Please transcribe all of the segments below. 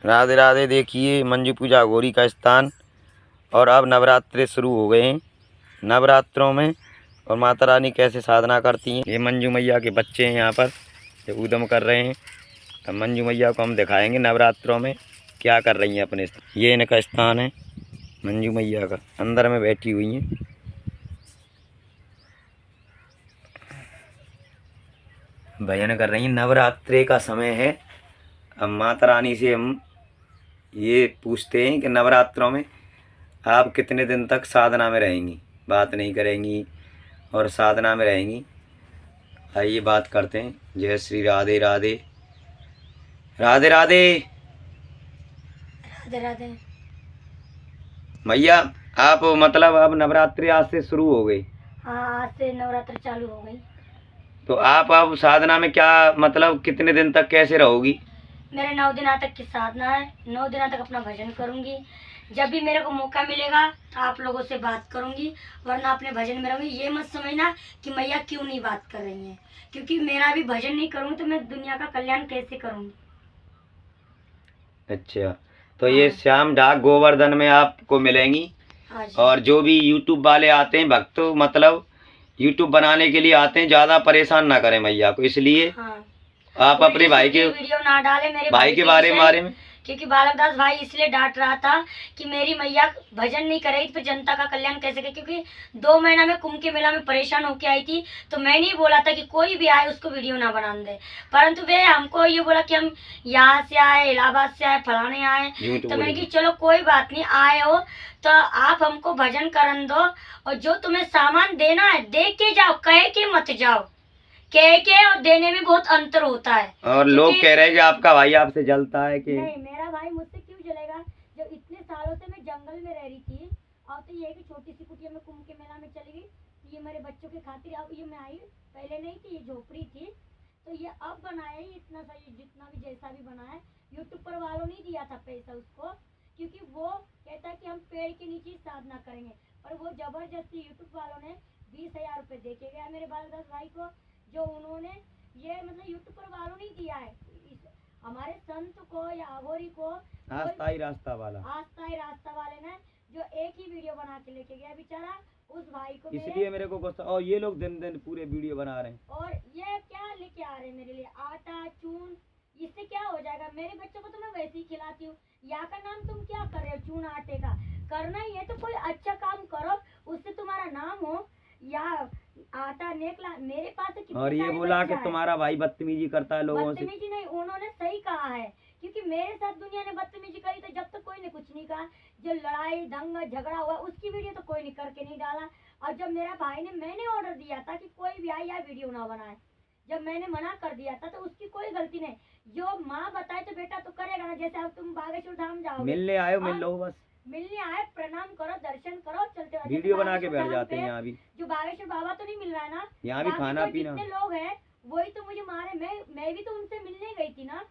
राधे राधे। देखिए मंजू पूजा गौरी का स्थान। और अब नवरात्रि शुरू हो गए हैं। नवरात्रों में और माता रानी कैसे साधना करती हैं। ये मंजू मैया के बच्चे हैं यहाँ पर जो उद्यम कर रहे हैं। अब मंजू मैया को हम दिखाएंगे नवरात्रों में क्या कर रही हैं अपने। ये इनका स्थान है मंजू मैया का, अंदर में बैठी हुई हैं। भजन कर रही हैं। नवरात्रि का समय है। अब माता रानी से हम ये पूछते हैं कि नवरात्रों में आप कितने दिन तक साधना में रहेंगी, बात नहीं करेंगी और साधना में रहेंगी। आइए बात करते हैं। जय श्री राधे राधे। राधे राधे। राधे राधे। मैया आप मतलब अब नवरात्रि आज से शुरू हो गई। हाँ, आज से नवरात्र चालू हो गई। तो आप अब साधना में क्या मतलब कितने दिन तक कैसे रहोगी। मेरे 9 दिन तक की साधना है। 9 दिन तक अपना भजन करूंगी। जब भी मेरे को मौका मिलेगा तो आप लोगों से बात करूंगी, वरना अपने भजन में रहूंगी। ये मत समझना कि मैया क्यों नहीं बात कर रही है, क्योंकि मेरा भी भजन नहीं करूंगी तो मैं दुनिया का कल्याण कैसे करूंगी। अच्छा, तो ये श्याम डाक गोवर्धन में आपको मिलेंगी। हाँ जी। और जो भी यूट्यूब वाले आते हैं भक्त, मतलब यूट्यूब बनाने के लिए आते हैं, ज़्यादा परेशान ना करें मैया को। इसलिए हाँ, आप अपने भाई के वीडियो ना डाले मेरे भाई के बारे में क्योंकि बालकदास भाई इसलिए डांट रहा था कि मेरी मैया भजन नहीं कर रही तो जनता का कल्याण कैसे करे। क्योंकि 2 महीना में कुंभ के मेला में परेशान होके आई थी, तो मैंने ही बोला था कि कोई भी आए उसको वीडियो ना बनाने दे, परंतु वे हमको ये बोला कि हम यहाँ से आए, इलाहाबाद से आए, फलाने आए। तो मैंने कि चलो कोई बात नहीं, आए हो तो आप हमको भजन करन दो, और जो तुम्हें सामान देना है दे के जाओ, कह के मत जाओ। कह के और देने में बहुत अंतर होता है। और लोग कह रहे हैं कि आपका भाई आपसे जलता है कि नहीं, मेरा भाई मुझसे क्यों जलेगा। जब इतने सालों से मैं जंगल में रह रही थी, और तो ये कि छोटी सी कुटिया में कुंभ के मेला में चली गई, तो ये मेरे बच्चों के खातिर अब ये मैं आई। पहले नहीं थी, ये झोपड़ी थी, तो ये अब बनाया ही इतना सा, जितना भी जैसा भी बना है। यूट्यूब पर वालों नहीं दिया था पैसा उसको, क्योंकि वो कहता है कि हम पेड़ के नीचे साधना करेंगे, पर वो जबरदस्ती यूट्यूब वालों ने 20,000 रुपये दे के गया मेरे बालदास भाई को, जो उन्होंने ये मतलब यूट्यूब पर वालों नहीं दिया है। हमारे संत को या अघोरी को, आस्थाई रास्ता वाले ने जो एक ही वीडियो बना के लेके गया बेचारा उस भाई को। इसलिए मेरे को गुस्सा। और ये लोग दिन दिन पूरे वीडियो बना रहे हैं। और ये क्या लेके आ रहे हैं मेरे लिए, आटा चून। इससे क्या हो जाएगा, मेरे बच्चों को तो मैं वैसे ही खिलाती हूँ। यहाँ का नाम तुम क्या कर रहे हो, चून आटे का करना ही है तो कोई अच्छा काम करो, उससे तुम्हारा नाम हो। या आटा निकला मेरे पास है। और ये बोला कि तुम्हारा भाई बदतमीजी करता है लोगों से। बदतमीजी नहीं, उन्होंने सही कहा है, क्योंकि मेरे साथ दुनिया ने बदतमीजी करी तो जब तक कोई ने कुछ नहीं कहा। जो लड़ाई दंगा झगड़ा हुआ उसकी वीडियो तो कोई ने करके नहीं डाला। और जब मेरा भाई ने, मैंने ऑर्डर दिया था कि कोई भी आए या वीडियो ना बनाए, जब मैंने मना कर दिया था तो उसकी कोई गलती नहीं। जो माँ बताए तो बेटा तो करेगा ना। जैसे अब तुम बागेश्वर धाम जाओ, मिलने आए हो, मिल लो बस। मिलने आए, प्रणाम करो, दर्शन करो, चलते हो। वीडियो बना के बैठ जाते हैं। यहाँ भी जो बागेश्वर बाबा तो नहीं मिल रहा है ना, यहाँ भी खाना पीना। जितने लोग हैं वही तो मुझे मारे। मैं भी तो उनसे मिलने गई थी ना,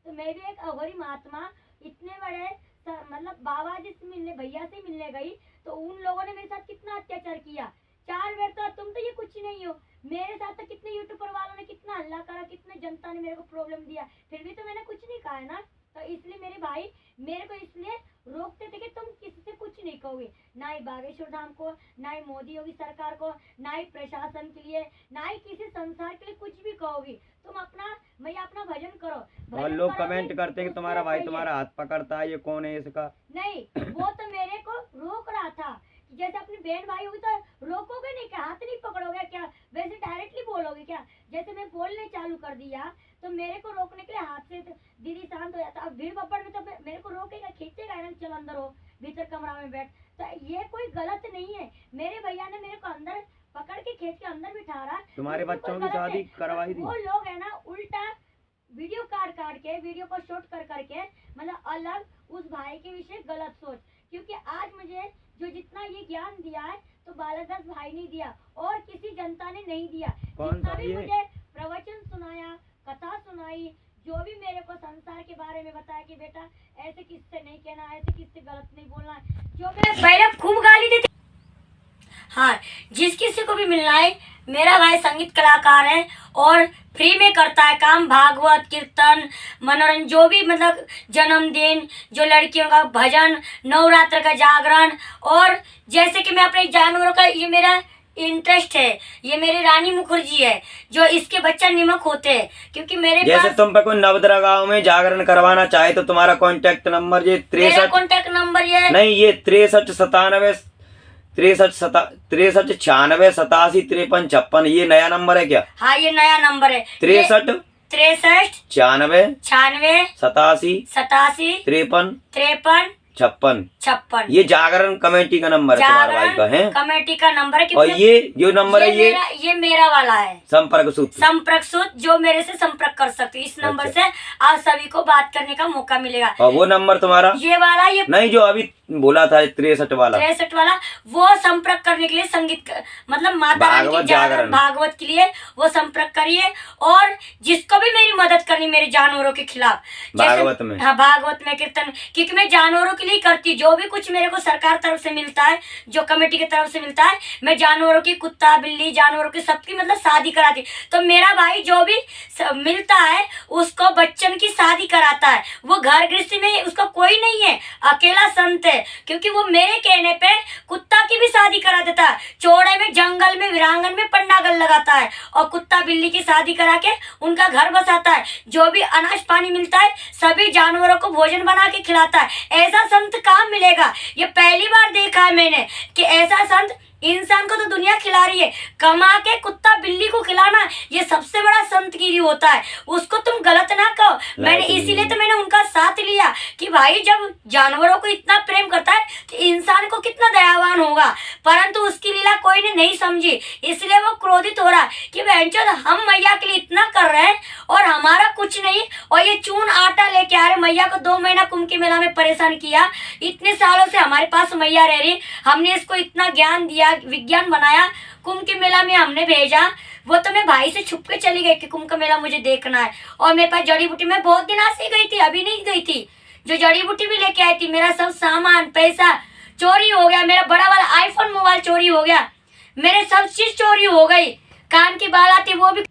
तो मैं भी एक अघोरी महात्मा इतने बड़े मतलब बाबा जी से मिलने, भैया से मिलने गई, तो उन लोगों ने मेरे साथ कितना अत्याचार किया। 4 बार तो तुम तो ये कुछ नहीं हो, मेरे साथ तो कितने यूट्यूबर वालों ने कितना हल्ला करा, कितने जनता ने मेरे को प्रॉब्लम दिया, फिर भी तो मैंने कुछ नहीं कहा है ना। तो इसलिए मेरे भाई मेरे को इसलिए रोकते थे कि तुम किसी से कुछ नहीं कहोगे, ना ही बागेश्वर धाम को, ना ही मोदी योगी सरकार को, ना ही प्रशासन के लिए, ना ही किसी संसार के लिए कुछ भी कहोगी। तुम अपना मैया अपना भजन करो। और लोग कमेंट करते हैं कि तुम्हारा भाई तुम्हारा हाथ पकड़ता है, ये कौन है इसका। नहीं, वो तो मेरे को रोक रहा था। जैसे अपनी बहन भाई होगी तो रोकोगे नहीं क्या, हाथ नहीं पकड़ोगे क्या, वैसे डायरेक्टली बोलोगे क्या। जैसे मैं बोलने चालू कर दिया तो मेरे को रोकने के लिए हाथ से तो दीदी शांत हो जाता। अब भीड़ भप्पड़ में तो मेरे को रोकेगा, खींचेगा ना, चल अंदर हो, भीतर कमरा में बैठ। तो ये कोई गलत नहीं है। मेरे भैया ने मेरे को अंदर पकड़ के खींच के अंदर बिठा रहा। तुम्हारे बच्चों की शादी करवाई थी। वो लोग है ना उल्टा वीडियो काट के, वीडियो को शॉर्ट करके, मतलब अलग उस भाई के विषय गलत सोच। क्योंकि आज मुझे जो जितना ये ज्ञान दिया है तो बालकदास भाई ने दिया और किसी जनता ने नहीं दिया। जितना भी मुझे प्रवचन सुनाया, कथा सुनाई, जो भी मेरे को संसार के बारे में बताया कि बेटा ऐसे किससे नहीं कहना, ऐसे किससे गलत नहीं बोलना, जो मैं पहले खूब गाली देती। हाँ, जिस किसी को भी मिलना है, मेरा भाई संगीत कलाकार है और फ्री में करता है काम। भागवत, कीर्तन, मनोरंजन, जो भी मतलब जन्मदिन, जो लड़कियों का भजन, नवरात्र का जागरण, और जैसे कि मैं अपने जानवरों का, ये मेरा इंटरेस्ट है। ये मेरी रानी मुखर्जी है जो इसके बच्चा निमक होते हैं, क्योंकि मेरे जैसे पास तुम पे कोई नवद्रा गाँव में जागरण करवाना चाहे तो तुम्हारा कॉन्टेक्ट नंबर ये मेरा 63 कॉन्टैक्ट नंबर ये नहीं, ये 63 96 ये नया नंबर है क्या? हाँ, ये नया नंबर है। 63 63 96 96 87 87 53 53 56 56 ये जागरण कमेटी का नंबर है तुम्हारे भाई का है। कमेटी का नंबर है। और ये जो नंबर है ये मेरा वाला है, संपर्क सूत्र जो मेरे से संपर्क कर सकते हो। इस नंबर से आप सभी को बात करने का मौका मिलेगा। और वो नंबर तुम्हारा ये वाला, ये नहीं जो अभी बोला था 63 वाला, 63 वाला, वो संपर्क करने के लिए संगीत मतलब माता रानी की जागरण भागवत के लिए वो संपर्क करिए। और जिसको भी मेरी मदद करनी मेरे जानवरों के खिलाफ, भागवत में, हाँ भागवत में, कीर्तन, क्योंकि मैं जानवरों के लिए करती, जो भी कुछ मेरे को सरकार तरफ से मिलता है, जो कमेटी की तरफ से मिलता है, मैं जानवरों की, कुत्ता बिल्ली जानवरों की सबकी मतलब शादी कराती। तो मेरा भाई जो भी मिलता है उसको बच्चन की शादी कराता है। वो घर गृहस्थी में उसका कोई नहीं है, अकेला संत है, क्योंकि वो मेरे कहने पे कुत्ता की भी शादी करा देता है। चौड़े में, जंगल में, वीरांगन में पंडागल लगाता है और कुत्ता बिल्ली की शादी करा के उनका घर बसाता है। जो भी अनाज पानी मिलता है सभी जानवरों को भोजन बना के खिलाता है। ऐसा संत कहाँ मिलेगा? ये पहली बार देखा है मैंने कि ऐसा संत। इंसान को तो दुनिया खिला रही है, कमा के कुत्ता बिल्ली को खिलाना ये सबसे बड़ा संतगिरी होता है। उसको तुम गलत ना कहो। मैंने इसीलिए तो मैंने उनका साथ लिया कि भाई जब जानवरों को इतना प्रेम करता है तो इंसान को कितना दयावान होगा। परंतु उसकी लीला कोई ने नहीं समझी, इसलिए वो क्रोधित हो रहा है कि बहनचोद हम मैया के लिए इतना कर रहे हैं और हमारा कुछ नहीं। और ये चून आटा लेके आ रहे, मैया को 2 महीना कुंभ के मेला में परेशान किया। इतने सालों से हमारे पास मैया रह रही, हमने इसको इतना ज्ञान दिया, विज्ञान बनाया, कुंभ के मेला में हमने भेजा। वो तो मैं भाई से छुप के चली गई कि कुंभ का मेला मुझे देखना है। और मेरे पास जड़ी बूटी, मैं बहुत दिन से गई थी, अभी नहीं गई थी, जो जड़ी बूटी भी लेके आई थी। मेरा सब सामान पैसा चोरी हो गया, मेरा बड़ा वाला आईफोन मोबाइल चोरी हो गया, मेरे सब चीज चोरी हो गई, कान की बाल आती वो भी।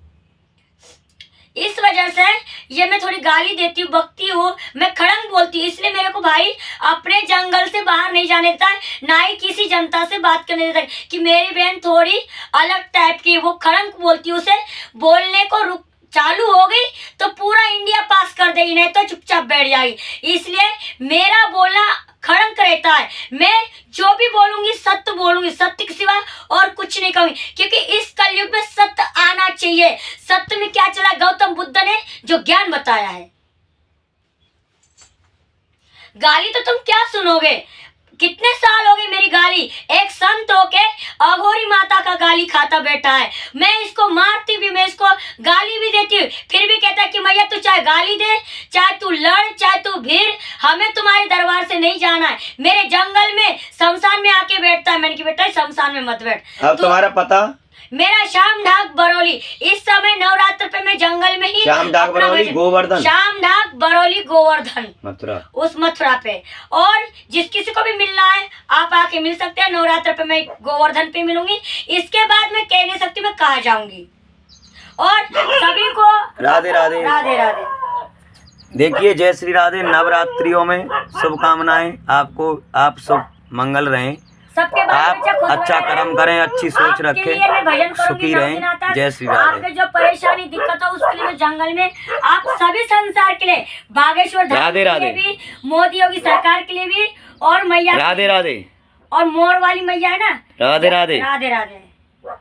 इस वजह से ये मैं थोड़ी गाली देती हूँ, बकती हूँ, मैं खड़ंग बोलती हूँ। इसलिए मेरे को भाई अपने जंगल से बाहर नहीं जाने देता है, ना ही किसी जनता से बात करने देता है कि मेरी बहन थोड़ी अलग टाइप की, वो खड़ंग बोलती है। उसे बोलने को रुक चालू हो गई तो पूरा इंडिया पास कर देगी, नहीं तो चुपचाप बैठ जाएगी। इसलिए मेरा बोलना खड़ंग रहता है। मैं जो भी बोलूंगी सत्य बोलूंगी, सत्य के सिवा और कुछ नहीं कहूंगी, क्योंकि इस कलयुग में सत्य आना चाहिए। सत्य में क्या चला? गौतम बुद्ध ने जो ज्ञान बताया है। गाली तो तुम क्या सुनोगे? कितने साल हो गए मेरी गाली, एक संत होके अघोरी माता का गाली खाता बैठा है। मैं इसको मारती भी, मैं इसको गाली भी देती हूँ, फिर भी कहता है कि मैया तू चाहे गाली दे, चाहे तू लड़, चाहे तू भीड़, हमें तुम्हारे दरबार से नहीं जाना है। मेरे जंगल में शमशान में आके बैठता है। मैंने कि बेटा शमशान में मत बैठ। अब तुम्हारा पता? मेरा श्याम ढाक बरौली। इस समय नवरात्र पे मैं जंगल में ही श्याम ढाक बरौली गोवर्धन, श्याम ढाक बरौली गोवर्धन मथुरा, उस मथुरा पे। और जिस किसी को भी मिलना है आप आके मिल सकते हैं। नवरात्र पे मैं गोवर्धन पे मिलूंगी, इसके बाद मैं कह नहीं सकती मैं कहाँ जाऊंगी। और सभी को राधे राधे। राधे राधे। देखिए जय श्री राधे। नवरात्रियों में शुभकामनाएं आपको, आप सब मंगल रहें, सबके आप अच्छा कर्म करें, अच्छी सोच रखें, सुखी रहें। जय श्री राधे। आपके जो परेशानी दिक्कत हो उसके लिए मैं जंगल में, आप सभी संसार के लिए, बागेश्वर धाम के लिए भी, मोदी योगी सरकार के लिए भी, और मैया राधे राधे, और मोर वाली मैया है ना, राधे राधे। राधे राधे।